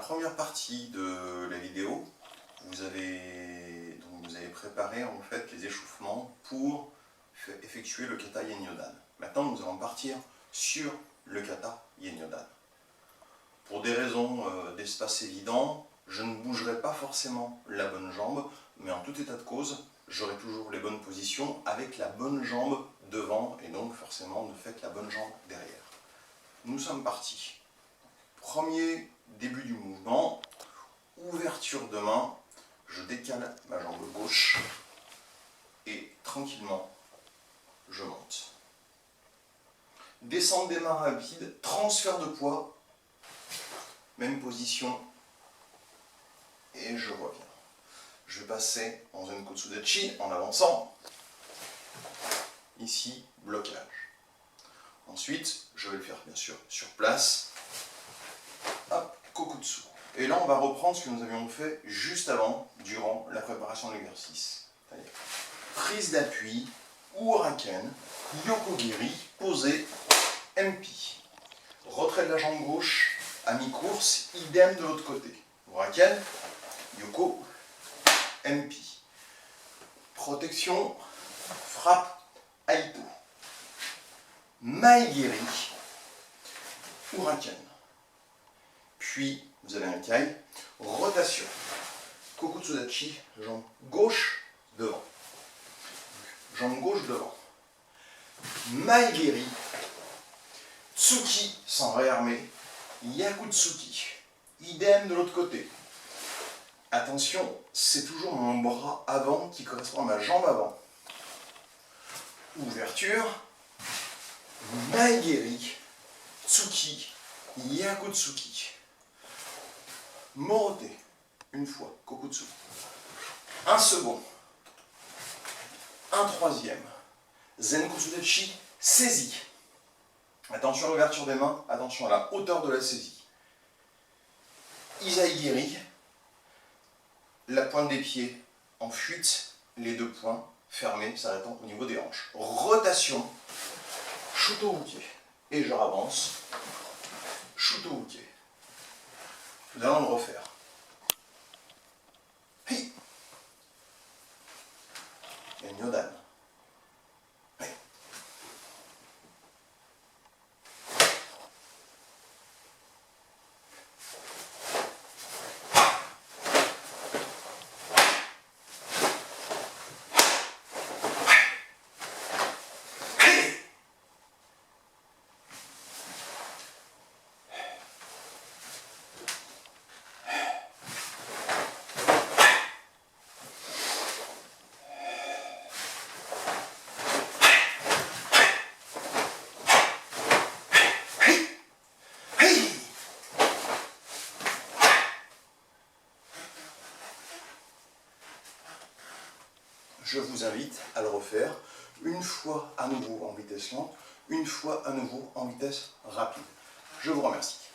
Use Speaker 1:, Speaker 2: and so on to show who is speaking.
Speaker 1: première partie de la vidéo, vous avez préparé en fait les échauffements pour effectuer le kata Yen Yodan. Maintenant, nous allons partir sur le kata Yen Yodan. Pour des raisons d'espace évident, je ne bougerai pas forcément la bonne jambe, mais en tout état de cause, j'aurai toujours les bonnes positions avec la bonne jambe devant, et donc forcément, ne faites la bonne jambe derrière. Nous sommes partis. Premier début du mouvement, ouverture de main, je décale ma jambe gauche et tranquillement, je monte. Descente des mains rapide, transfert de poids, même position, et je reviens. Je vais passer en zone Kotsudachi en avançant. Ici, blocage. Ensuite, je vais le faire bien sûr sur place. Hop, Kokutsu. Et là, on va reprendre ce que nous avions fait juste avant, durant la préparation de l'exercice. Prise d'appui, Uraken, Yokogiri, posé, MP. Retrait de la jambe gauche, à mi-course, idem de l'autre côté. Uraken, Yoko, MP. Protection, frappe, Aito. Maegiri, Uraken. Puis, vous avez un kai, rotation. Kokutsudachi, jambe gauche devant. Jambe gauche devant. Maegiri, Tsuki sans réarmer, Yakutsuki. Idem de l'autre côté. Attention, c'est toujours mon bras avant qui correspond à ma jambe avant. Ouverture, Maegiri, Tsuki, Yakutsuki. Morote, une fois, Kokutsu. Un second. Un troisième. Zen Kutsudachi, saisie. Attention à l'ouverture des mains, attention à la hauteur de la saisie. Izaigiri, la pointe des pieds en fuite, les deux poings fermés, s'arrêtant au niveau des hanches. Rotation, Shuto Uke. Et je avance, Shuto Uke. Nous allons le refaire. Hi. Yen Yodan. Je vous invite à le refaire une fois à nouveau en vitesse lente, une fois à nouveau en vitesse rapide. Je vous remercie.